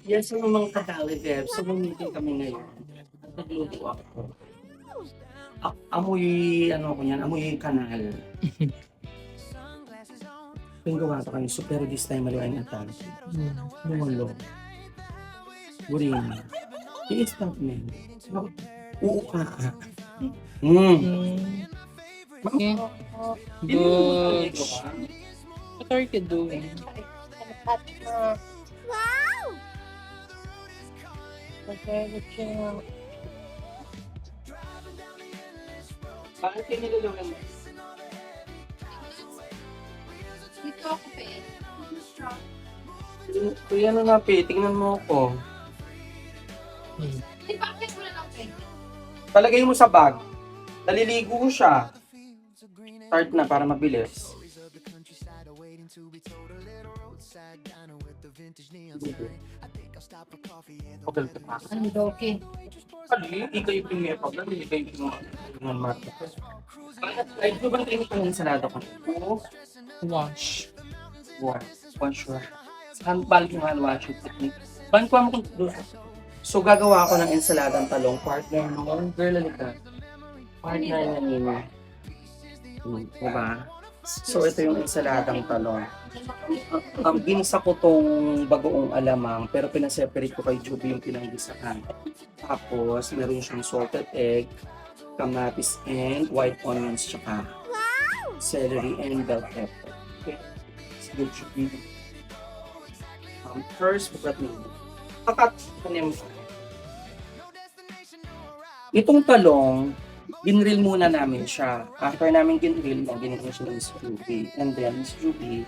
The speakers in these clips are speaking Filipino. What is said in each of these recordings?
Yes, yung mga ka-Calideb. So, meeting kami ngayon. Nagluto ako. Amoy, ano ko yan, amoy kanal. Yung gawa ko kayo, so pero this time maluwain ang talo. Lumulong. Gurin. I-stop mo yun. Oo ka. Okay. Good. What are you doing? Bakit kayo nilulungan mo? Dito ako pa eh. Kuya, ano na, Pe? Tingnan mo ako. Di ba kaya wala lang pa eh? Palagay mo sa bag. Naliligo siya. Start na para mabilis. Okay, pa. Ano daw, okay? Kali, ikaw yung pinipag lang, ikaw yung pinipag. Ay, di ba kayo ng ensalada ko? Oo. Wash. One sure. Balik yung hand wash technique. Ban ko mo kung so, gagawa ako ng ensaladang talong. Partner mo. Girl, alika. Partner na nino. Diba? So, ito yung ensaladang talong. Ginisa ko tong bagoong alamang, pero pinaseparate ko kay Juby yung pinanggisahan. Tapos, meron siyang salted egg, kamatis and white onions, tsaka celery and bell pepper. Okay? Sige, Juby. First, bukat nito. Kakat, kanim. Itong talong, ginrill muna namin siya. After namin ginrill, ginrill siya ng Miss Juby. And then, Miss Juby,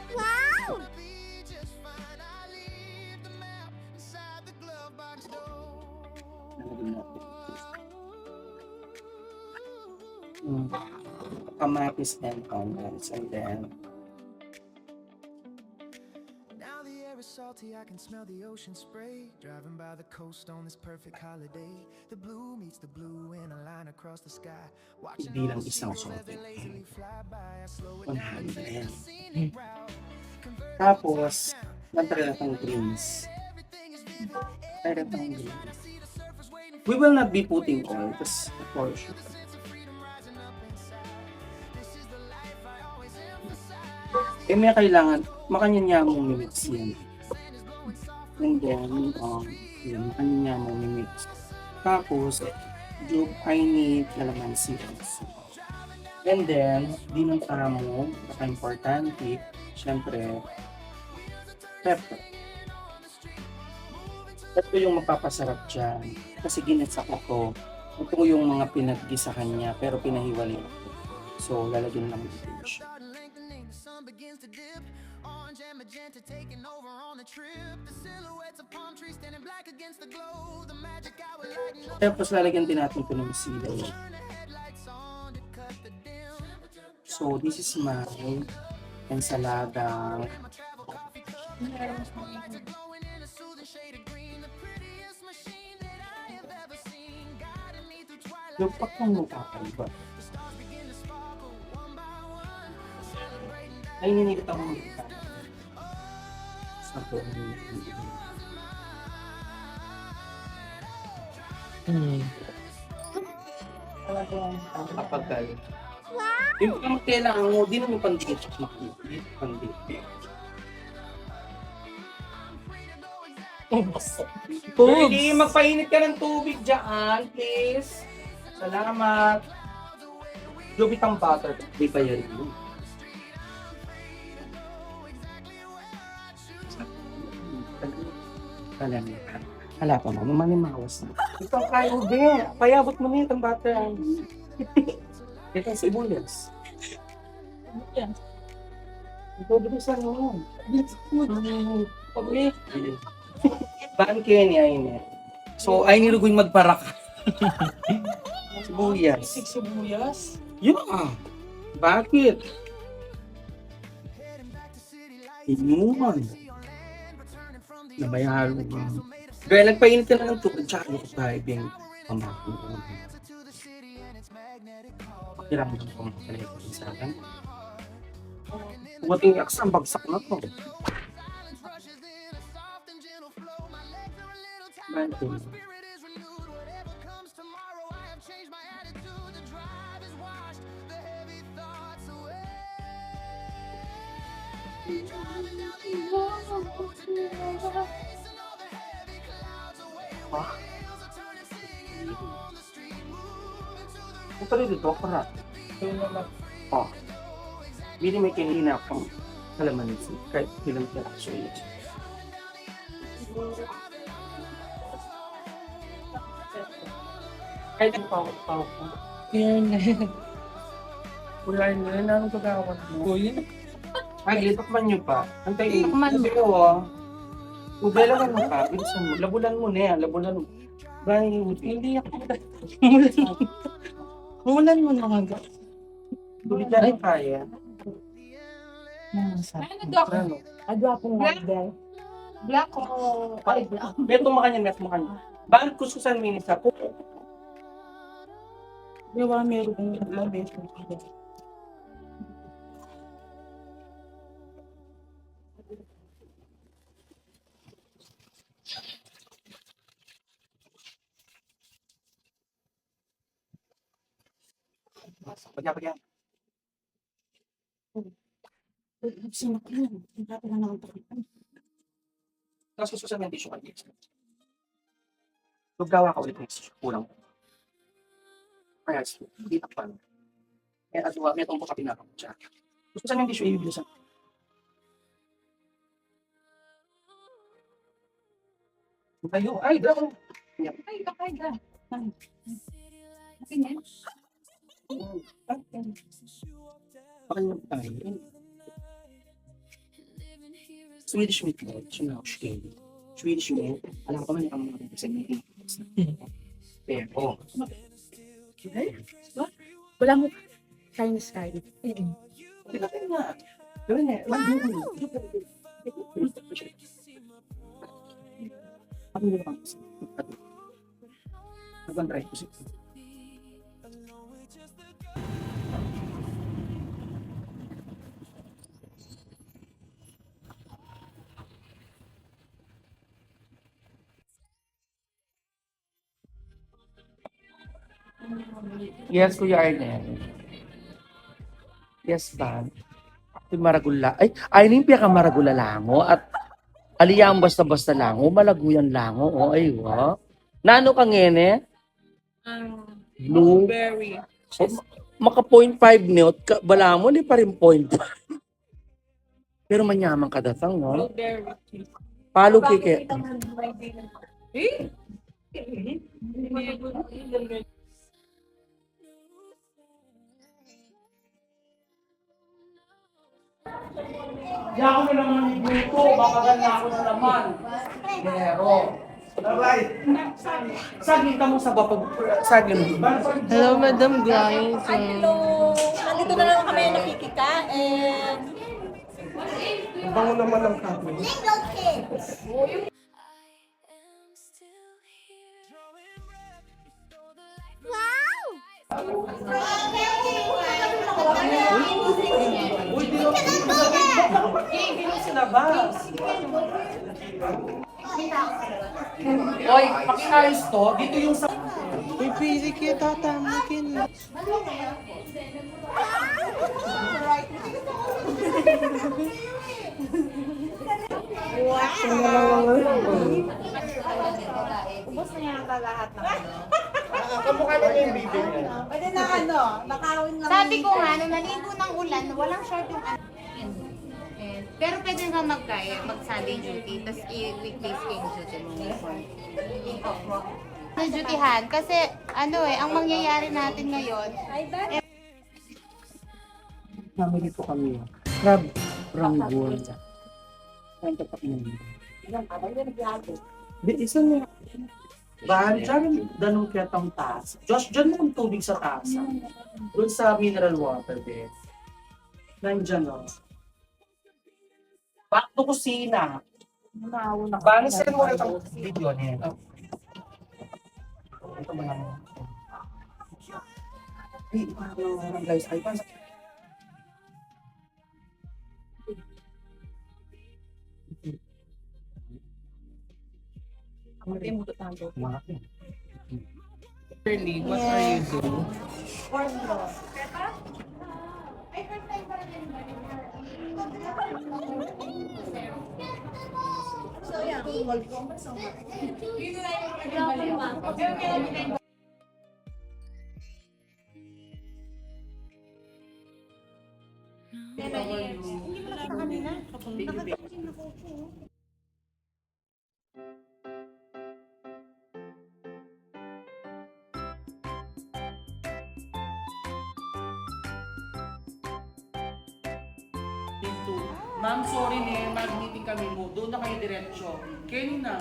kamatis and onions. And then, salty, I can smell the ocean spray. Driving by the coast on this perfect holiday. The blue meets the blue in a line across the sky. Watching bilang isang salted egg. 100. Tapos, nagtala ng greens. We will not be putting oil, just a portion. Eh, may kailangan, makanya mong mimix yan. And then, yun, makanya mong mimix. Tapos, I need calamansi also. And then, dinunta mo, importante, syempre, pepper. Ito yung mapapasarap dyan. Kasi ginatsa ko to. Ito yung mga pinag-gisa kanya, pero pinahiwalay ko. So, lalagyan lang dito siya. Tapos lalagyan din natin ito ng sila. So, this is my ensalada. Yung pakong magkakaiba. Ay, ninilit ako magkakaiba. Sapo. Kapag galing. Yung kailangan mo, di naman pandikit. Pandikit. Pwede, magpainit ka ng tubig dyan, please. Salamat. Lubitang butter. Di pa yan yun. Hala pa mo, manimawas na. Ito kayo, be. Payabot mo na itong butter. Ito ang sibuyas. Ito, bilisan mo. Pag-uwi. Baan kayo niya yun eh. So, ay nilugoy magparaka. Sibuyas. Sibuyas? Yun ah. Bakit? Inuman. Nabayalo ba? Kaya nagpainit ka na ng tubig, tsaka ko tayo bing pamahal. Pakiram mo ng pamahal sa akin. Buting exam, bagsak na to. Bakit? Ah. Ito rin dito, para. Oh. Bili may kinina akong kalamansi. Kahit bilang piraso yun. Kahit yung pawag ko. Yan. Wala yun yun. Anong pagkawan mo? Kuya. Ay, litok man nyo pa. Antay, Takman mo. sabi ko Ubela ka mo ka. Bilisan mo. Labulan mo na yan. Labulan mo. Bani, Hindi ako. Mulan mo na nga. tuloy ka rin kaya. Ano daw? Ano? Black? Black o... Ay, black. Beto makanya, beto makanya. Bakit kususan minis ako? Diba, meron kong labis. Pagyan. Tapos kususan yung tissue kanya. Gawa ka ulit ng tissue. Kulang. Kaya, hindi takpan. Kaya adwa, may tumpo ka pinakam siya. Kususan yung tissue, ibibilisan. Tayo. Ay, dragon. Ay, kakay ka. Okay na. Pakanya tayo. Swedish meatball. Schnauzke. Swedish meat. Alam ko man yung mga segment. Pero, Wala mo Chinese curry. Gawin nga. Gawin nga. Mag-gawin. Ano yung mga kasi? Nag-try ko siya. Yes, Kuya Arnel. Yes, ba? Ito maragula. Ay na yung pinaka-maragula lango at aliyang basta-basta lango, malaguyan lango. O, ay, wa. Nano ka ngene? Blue. Blueberry. Maka 0.5 niyo, bala mo, di pa rin 0.5. Pero manyaman ka datang, no? Blueberry. Palo kike. Eh? Di ako nilang nito, makagal ako na naman. Pero, alright. Saging ka mo sa bapag, saging. Hello, Madam Guys. Hello! Nandito na naman kami nakikikain. Bango naman ang kape. Little kids! Uy, di lang. Bakit sila ba? Oy, pakiayos to. Dito yung sa... Uy, pili kita, tamakin. Ubus na yata lahat ng ano. Kamukha na yung baby. Pwede na ano, nakawin lang. Sabi ko nga, nung naligo ng ulan, walang short yung ano. Pero pwede nga mag-Sunday duty, tapos i-weekdays kayo yung duty mo. Ng dutyhan, kasi ano ang mangyayari natin ngayon, Namili po kami. Crab ranggol. Saan ka pa kinamin? Di, isa niya. Bahal dyan, danong kaya tang tasa. Josh, dyan mo kung tubig sa tasa. Doon sa mineral water, be. Nandyan, o. Back to kusina. Banisan mo itong video niya. Ito mo lang. Guys, ay, Shirley, what are you doing? Into, ma'am, sorry mag-meeting kami mo. Doon na kayo diretsyo. Kayo na.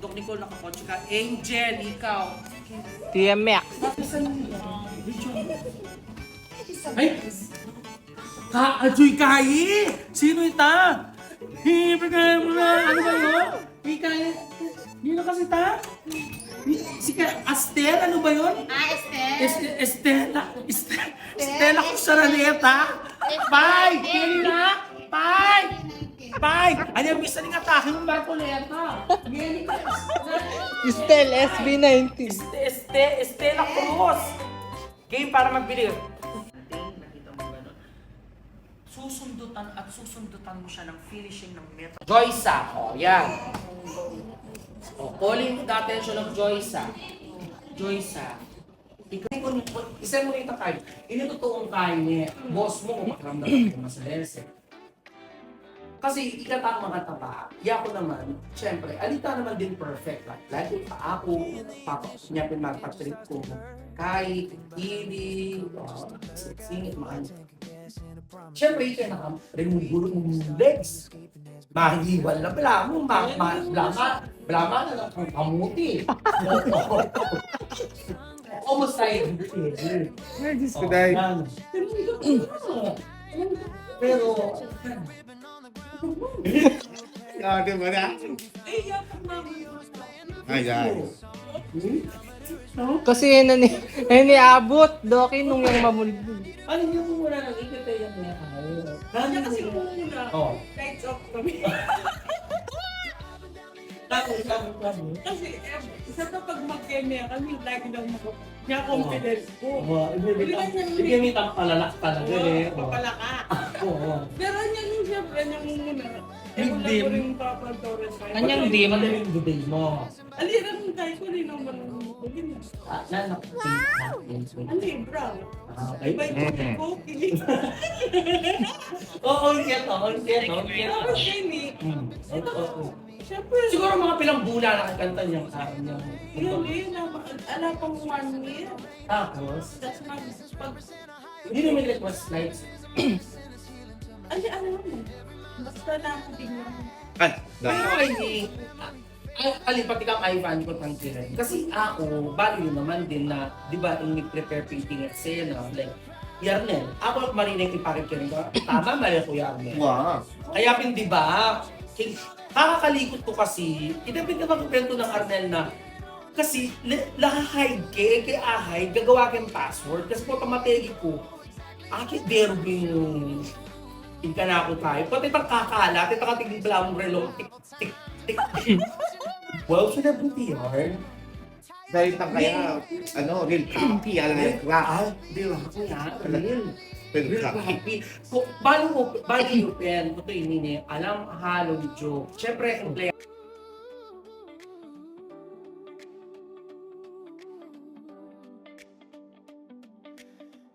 Dok Nicole, nakakotse ka. Angel, ikaw. TMX. Ay! Ajoy Kai! Sino ita? Pagkaya mo na, ano ba yun? Kai, yun na kasi ta? Si Astel, ano ba yun? Estelle. Estela Cusaraneta. Bye! Kaya na! Bye! Bye! Ano yung bisa ng atake ng Bartoleta? Estel, SB90. Estela Cruz. Game para magbili. Nakita mo gano'n? Susundutan at susundutan mo siya ng finishing ng meta. Joysa. O, yan. O, calling the attention of Joysa. Joysa. Isa mo rin ito kayo. Inutotoong kayo niya. Boss mo kung makaramdam ka sa lese. Kasi ikatang mga taba, ko naman, syempre, alita naman din perfect. Lagi pa ako, niya pinagpatrip ko. Kahit, hindi, singit, makan. Syempre, ito yung remove ng legs. Mahiwal na blamo, blama na lang ang kamuti. Almost like Diyos ko dahil. Pero, Di ba na? Ayan. Kasi yun niabot, Doki, nung yung mamulbul. ano niyo po muna nang ikita yung mga kanya kasi muna. Oh. Lights off kami. Tapos. Kasi, isa pa pag mag-kemya kami, lagi daw kaya confidence ko. Igamit ang palalak talaga eh. Papalaka. Oo. Pero yan yung siyempre, yung muna. Yung Wala dim. ko rin Papa Torres. Anyang di man yung buday mo. Aliran mo tayo ko rin naman. Ali, brown. Okay. Iba yung cookie. Oo, get on. Tapos Jenny, siyempre, Siguro mga pilang bula nakakanta niyang kain niya. yun eh, ala pang 1 year. Tapos, Tapos pag, hindi naman request slides. ano mo? Basta nakuting mo. Ay, Pero pati kang Ivan ko pang tiran. Kasi ako, value naman din na, di ba, yung prepare painting at sena, like, Yarnel. Ako at Marina yung ipakikirin ko. Tama, mali ako Yarnel. wow. Kaya pin, di ba, kakakalikot ko kasi, itapin ka magkwento ng Arnel na, kasi, lahahide kay ahide, gagawa kang password. Kasi po, tamategi ko, akit derog yung inkanako tayo. Pati itang kakalat, itang katigil pala mong relo, tik. Wow, celebrity yarn. Dahil tang kaya, real copy, alam mo, Ah, di ba? Real. real copy. Bali yung pen, ito ini alam halong joke. Siyempre, emplea.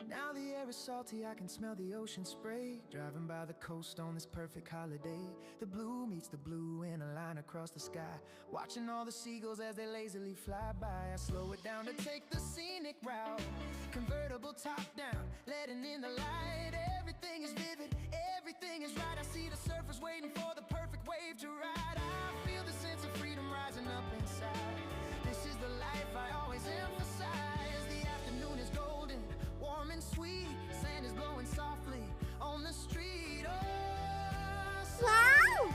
Now the air is salty, I can smell the ocean spray. Driving by the coast on this perfect holiday. The blue meets the blue in a line across the sky. Watching all the seagulls as they lazily fly by. I slow it down to take the scenic route. Convertible top down, letting in the light. Everything is vivid, everything is right. I see the surfers waiting for the perfect wave to ride. I feel the sense of freedom rising up inside. This is the life I always emphasize. The afternoon is golden, warm and sweet. Sand is blowing softly on the street. Oh, wow!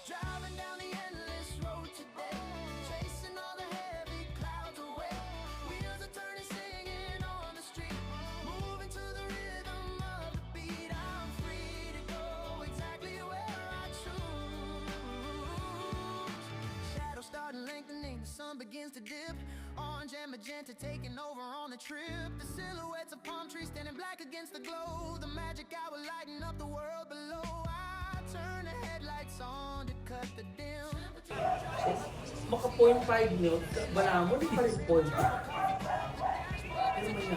Driving down the endless road today, chasing all the heavy clouds away. Wheels are turning, singing on the street. to dip. Orange and magenta taking over on the trip. The silhouettes of palm trees standing black against the glow. The magic hour lighting up the world below. I turn the headlights on to cut the dim. Maka 0.5 mil, wala mo, di pa rin 0.5.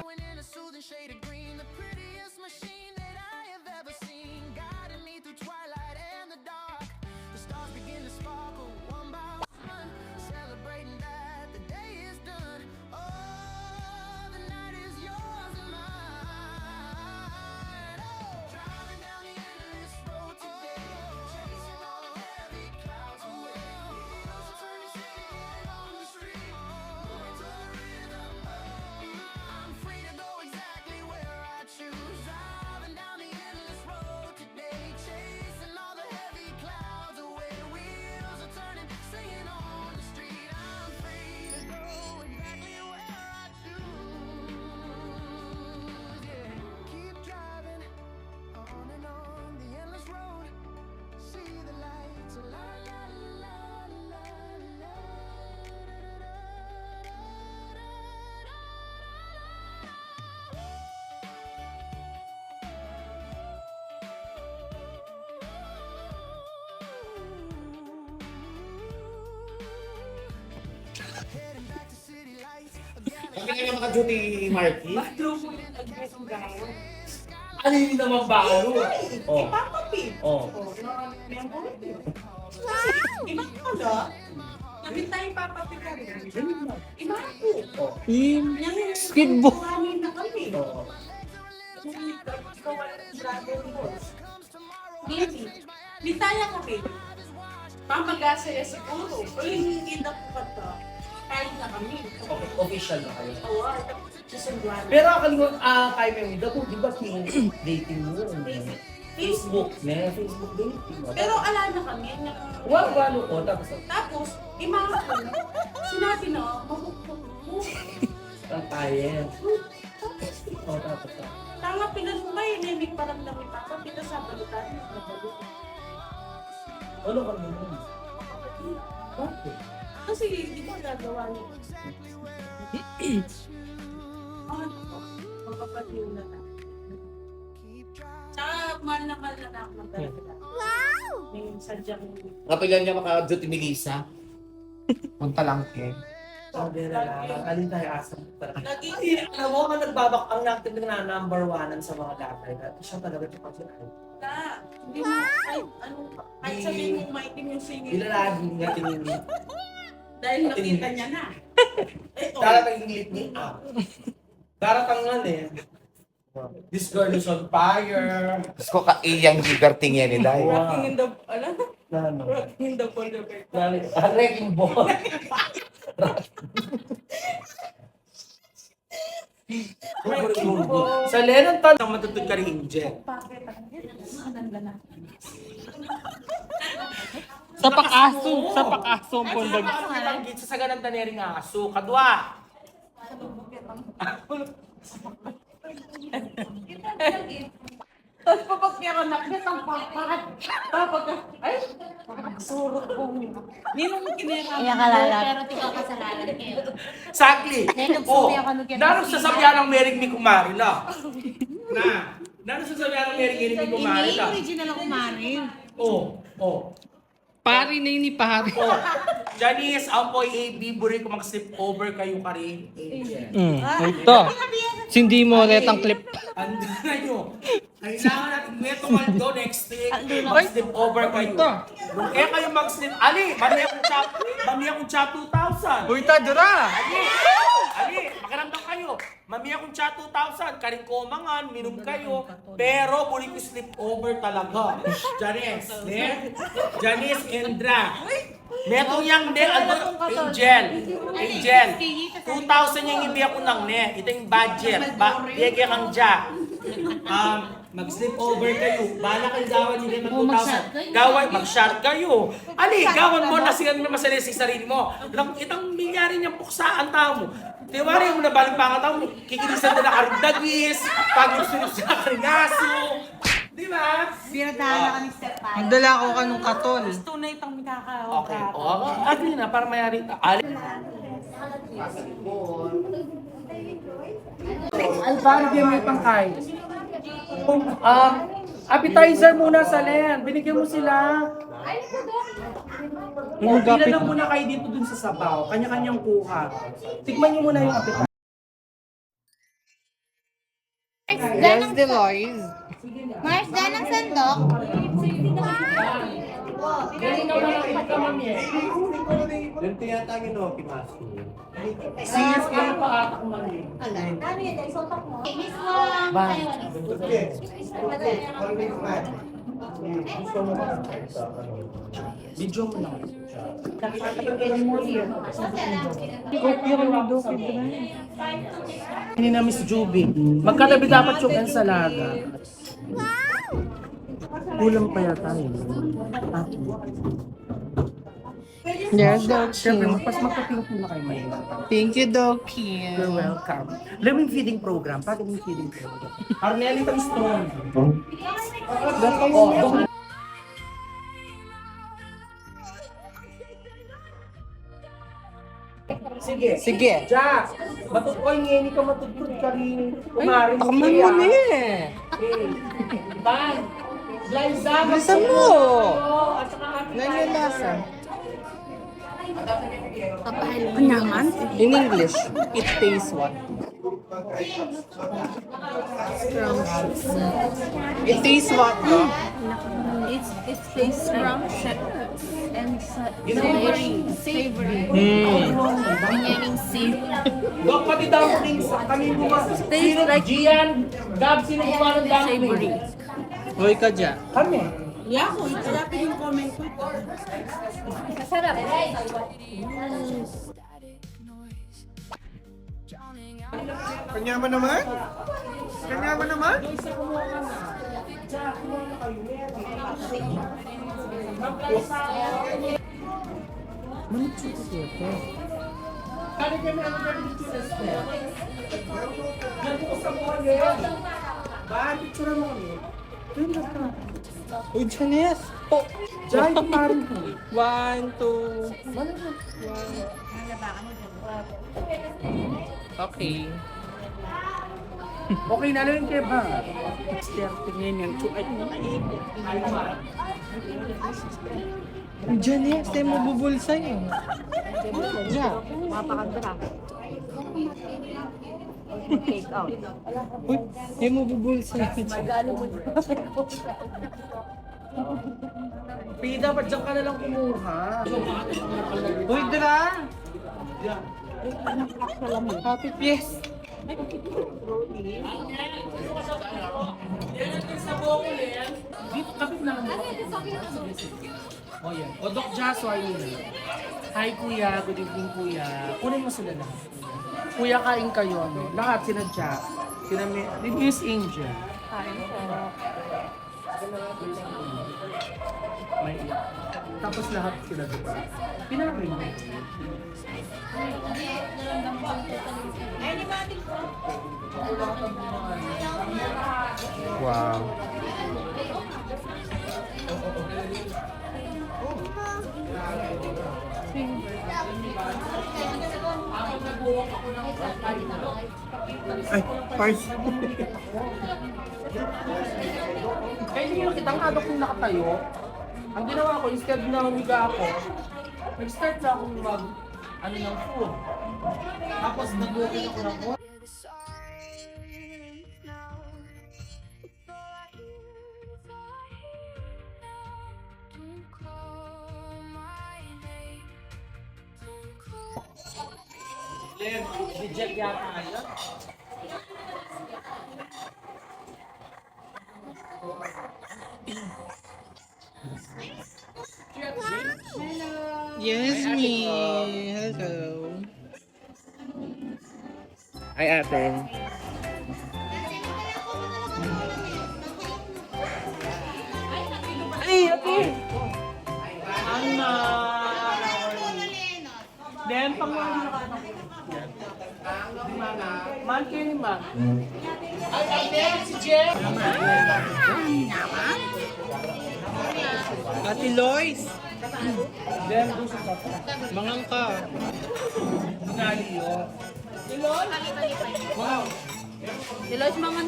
Going in a soothing shade of green, the prettiest machine that I have ever seen, guiding me through twilight and the dark. The stars begin to sparkle one by one, celebrating that the day is done. Oh, the night is yours and mine. Oh, driving down the endless road today, chasing all the heavy clouds away. Wheels are turning, singing on the street, moving to the rhythm of. I'm free to go exactly where I choose. Driving down the endless road today, chasing all the heavy clouds away. Wheels are turning, singing on the street. I'm free to go exactly where I choose. Yeah. Keep driving on and on the endless road. See the lights, la la la la la. Heading back to city lights, a Bakit nga maka-duty, Marky? Madlo mo yung nag-busong gawin. Ano yun naman balo? Oh. Papa P. Oh. Member ko. Iba ka na? Nakita yung Papa P ka rin. Iba ko. Oh. Speedboat. Kuhanin na kami. Oh. Bitaya kami. Pamagasaya siguro. Hindi na po pa to. Kahit na kami. Okay, official na kayo. Oo, susunduan. Pero kalimutan, kay Memi, daw, di ba dating mo? Facebook na, Facebook dating. Pero ala na kami. Walo ko, tapos Tapos, imaha ko na. Sinabi na, mahukok mo. ang kayen. Oh, tapos Tanga pilan mo kayo, nemig parang namin papa. Pita sa balutan. ano ka naman? Bakit? Kasi di ba gagawa niyo? Magpapatiw na na. Tsaka mahal na ako ng talaga. May sadyang Kapilan niya maka-duty, Melissa? Punta lang eh. Sabi na lang, alin tayo asang talaga. naging Alam mo, ang nagbabak, ang natin na number one sa mga dati. At siya talaga ito kasi ay. na. Hindi mo, kahit sabihin mo maitim yung singing. Ilalagi nga tingin niya. Dahil nakita niya na. Daratang yung lip niya. Daratang nga eh. This girl is on fire. Tapos ko ka-iyang liberting yan nila. Wow. Rocking in the, alam? Ano? Rocking in the folder. Wrecking ball. Sa Lennon tan ang matutod ka rin, Jen. Sa pakaso ang pundag. Sa ganang tanering aso, kadwa. Tapos papagkira na, kitang papat. Tapos, ay, surot kong. Ninong kinira. Pero tika kasalanan kayo. Sakli. Oh, naroon sa sabihan ng Mering ni Kumari na. Naroon sa sabihan ng Mering ni Kumari na. Original ako marin. Oh. Pari na yun ni pari. Oh. Janice, Ampoy, AB, buri ko mag-slip over kayo ka rin. Ito. Sindi mo ulit ang clip. Ando na nyo. Kailangan natin Meto Maldo next week. Mag-slip over kayo. Kaya kayo mag-slip. Ali, mami akong chat 2,000. Uy, tadura! Ali, makiramdam kayo. Mami akong chat 2,000. Karing komangan, minom kayo. Pero muli ko slip over talaga. Janice, Janice, Indra. Metong yang ne, Angel. 2,000 yung ibi ako ng ne. Ito yung budget. Bigyan kang Jack. Mag-slip over kayo. Bala kayo gawan nila ng 2,000. Gawan, mag-shot kayo. Ali, gawan mo na siya na masali sa sarili mo. Itang milyari niyang puksaan tao mo. Tiwari mo na baling pangat tao mo. Kikilisan na karindagis. Pag-sunod sa karingaso. Di ba? Binatahan na kami step 5. Magdala ako kanong katon. Tunay itang Okay. O, agli na para mayari. Ali. Alvaro, bigyan mo yung pangkain. Appetizer muna sa Len. Binigyan mo sila. Pila lang muna kayo dito dun sa sabaw. Kanya-kanyang kuha. Tikman niyo muna yung appetizer. Yes, Delois. Mars, dyan ang sandok. Yung tinatawag yung Okimasu. Serious ka na pa ata kumain. Mismo. Ba? Video mo lang. Hindi na Miss Juby. Magkatabi dapat yung ensalada. Kulang pa yata yun. Yes, Siyempre, Doki. mas magpapilok muna kayo may Thank you, Doki. You're welcome. Living feeding program. Pag-living feeding program. Arnelita Stone. Sige. Sige. Jack, matukoy ngayon ka matutod ka rin. Umarin Ako man muna eh. Ban. Liza. Bilisan mo. At saka Nangyalasa. Naman? In English, it tastes what? It tastes what, no? It tastes scrumptious and very savory. Meaning savory. Dok, pati dumplings. Kami bukas. Sino? like- Gian. Gab, sino gumawa ng Savory. dumplings? Hoy ka dyan. Kami. Yako, itilapin yung comment ko. Masarap. Kanya mo naman? Kanya mo naman? Kali kami ang mga dito sa step. Nagbukas sa mga ngayon. Ba, picture mo kami. Uy, Janice. Oh. Diyan, kumarin ko. 1, 2. Okay. Okay na lang kayo ba? Step, tingin yung ay, Janice, tayo mabubulsay eh. Yeah. Take out. Uy, tayo mabubulsay. Pida, dapat dyan ka na lang kumuha. Uy, Dra! Happy Pies! Dito, kapit na lang. O yan. O, Doc Joshua yun. Hi, Kuya. Good evening, Kuya. Kunin mo sila lahat. Kuya, kain kayo. Ano? Lahat, sina Jack. Sina Miss Angel. May tapos lahat sila doon. Pinapin mo. Wow. Ay, pars. Kaya hindi nyo kitang kadok kung nakatayo. Ang ginawa ko, instead na humiga ako, nag-start na akong ng food. Tapos nag-walking ako ng food. Reject yata ngayon. Yes, me. Hello. Hi, ate. Ay, ate! Anna! Den, pang-wala na ka. Man kayo ni Ma. Ay, ate! Si Jeff! Ate Lois. Mangang ka. Deloitte mangan.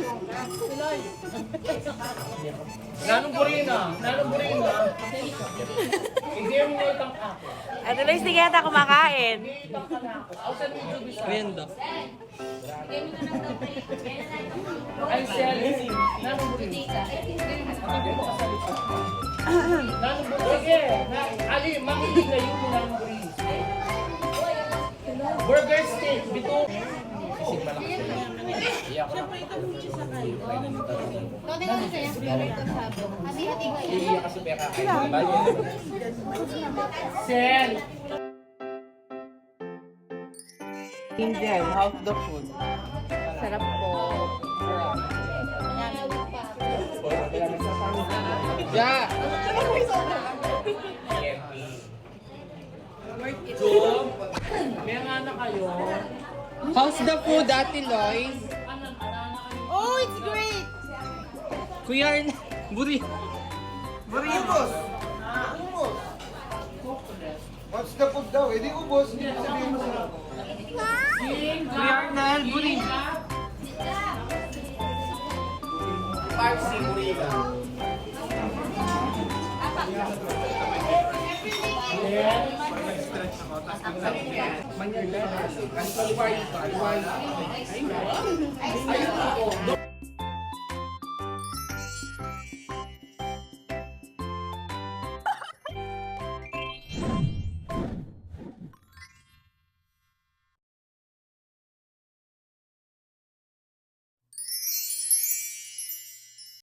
Nanong burina. Hindi mo itang ako. At Deloitte, hindi kaya tayo kumakain. Merienda. Ay, Shelly. Nanong burina. Nanong burina. Sige. Ali, makinig na yung nanong burina. Burger steak. Bito. Note na sa'yo. Hati-hati kayo. Sel. Angel, how's the food? Sarap po. Yeah. Job. May nga na kayo. How's the food, Ate Lois? Oh, it's great! Kuya Arn, buri. Ubos! What's the food daw? Eh di ubos. Hindi mo sabihin mo sa ako. Kuya Arnal, buri. Manyaga. Ang kaliwain pa.